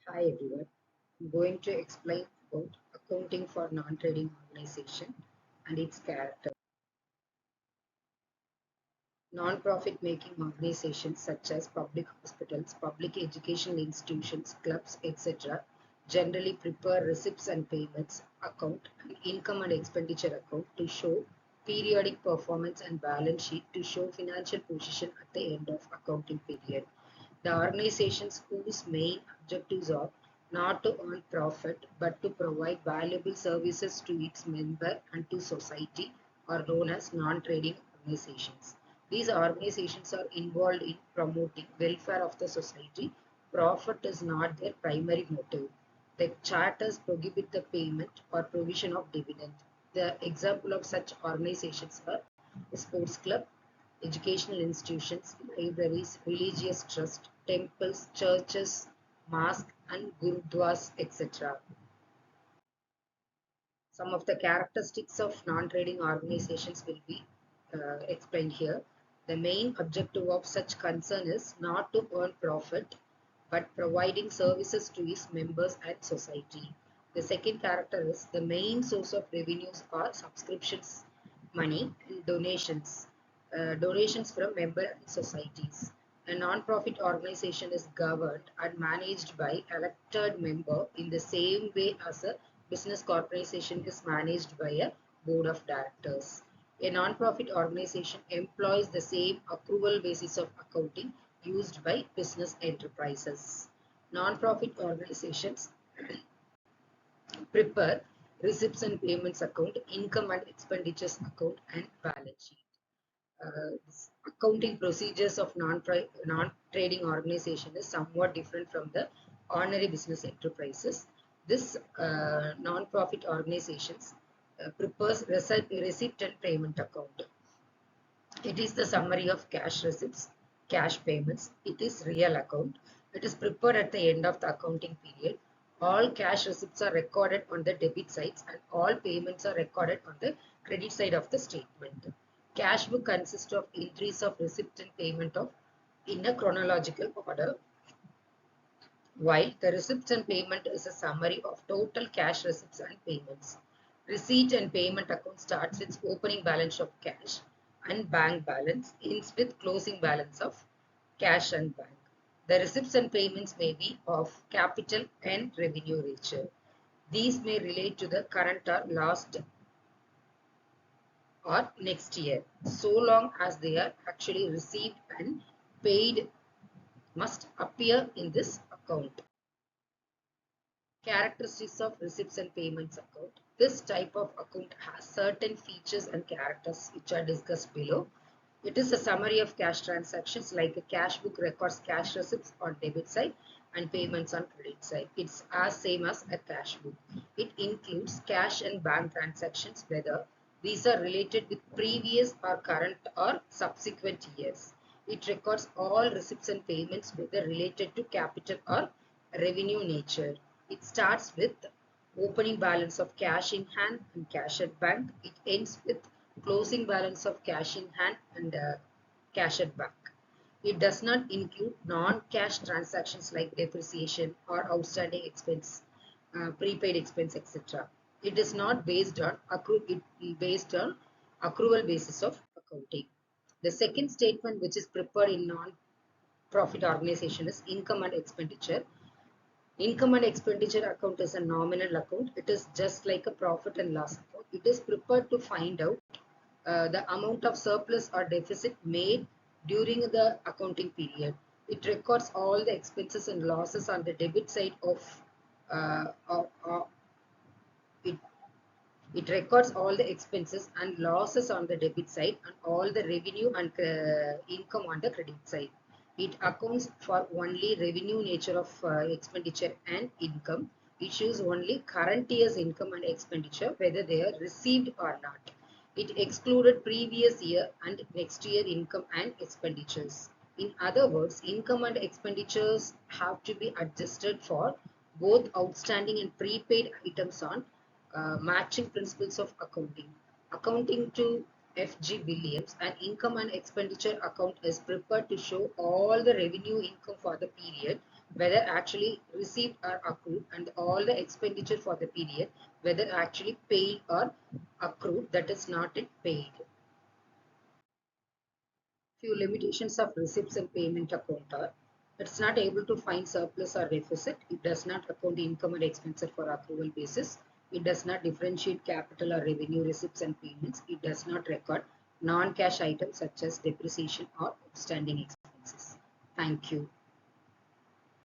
Hi everyone. I'm going to explain about accounting for non-trading organization and its character. Non-profit making organizations such as public hospitals, public educational institutions, clubs, etc. generally prepare receipts and payments account and income and expenditure account to show periodic performance and balance sheet to show financial position at the end of accounting period. The organizations whose main objectives are not to earn profit but to provide valuable services to its member and to society are known as non-trading organizations. These organizations are involved in promoting welfare of the society. Profit is not their primary motive. The charters prohibit the payment or provision of dividend. The example of such organizations are sports club, educational institutions, libraries, religious trusts, temples, churches, mosques, and gurudwaras, etc. Some of the characteristics of non-trading organizations will be explained here. The main objective of such concern is not to earn profit, but providing services to its members and society. The second character is the main source of revenues are subscriptions, money, and donations from member societies. A non-profit organization is governed and managed by elected member in the same way as a business corporation is managed by a board of directors. A non-profit organization employs the same accrual basis of accounting used by business enterprises. Non-profit organizations prepare receipts and payments account, income and expenditures account, and balance sheet. Accounting procedures of non-trading organization is somewhat different from the ordinary business enterprises. This non-profit organizations prepares receipt and payment account. It is the summary of cash receipts, cash payments. It is real account. It is prepared at the end of the accounting period. All cash receipts are recorded on the debit side and all payments are recorded on the credit side of the statement. Cash book consists of entries of receipt and payment of in a chronological order, while the receipts and payment is a summary of total cash receipts and payments. Receipt and payment account starts with opening balance of cash and bank balance, ends with closing balance of cash and bank. The receipts and payments may be of capital and revenue nature. These may relate to the current or last or next year, so long as they are actually received and paid must appear in this account. Characteristics of receipts and payments account. This type of account has certain features and characters which are discussed below. It is a summary of cash transactions, like a cash book records cash receipts on debit side and payments on credit side. It's as same as a cash book. It includes cash and bank transactions, whether these are related with previous or current or subsequent years. It records all receipts and payments, whether related to capital or revenue nature. It starts with opening balance of cash in hand and cash at bank. It ends with closing balance of cash in hand and cash at bank. It does not include non-cash transactions like depreciation or outstanding expense, prepaid expense, etc. It is not based on based on accrual basis of accounting. The second statement, which is prepared in non-profit organization, is income and expenditure. Income and expenditure account is a nominal account. It is just like a profit and loss account. It is prepared to find out the amount of surplus or deficit made during the accounting period. It records all the expenses and losses on the debit side of it. It records all the expenses and losses on the debit side and all the revenue and income on the credit side. It accounts for only revenue nature of expenditure and income. It shows only current year's income and expenditure, whether they are received or not. It excluded previous year and next year income and expenditures. In other words, income and expenditures have to be adjusted for both outstanding and prepaid items on matching principles of accounting. Accounting to F.G. Williams, an income and expenditure account is prepared to show all the revenue income for the period whether actually received or accrued, and all the expenditure for the period, whether actually paid or accrued, that is not it paid. Few limitations of receipts and payment account are: it's not able to find surplus or deficit, it does not account income or expenses for accrual basis, it does not differentiate capital or revenue receipts and payments, it does not record non-cash items such as depreciation or outstanding expenses. Thank you.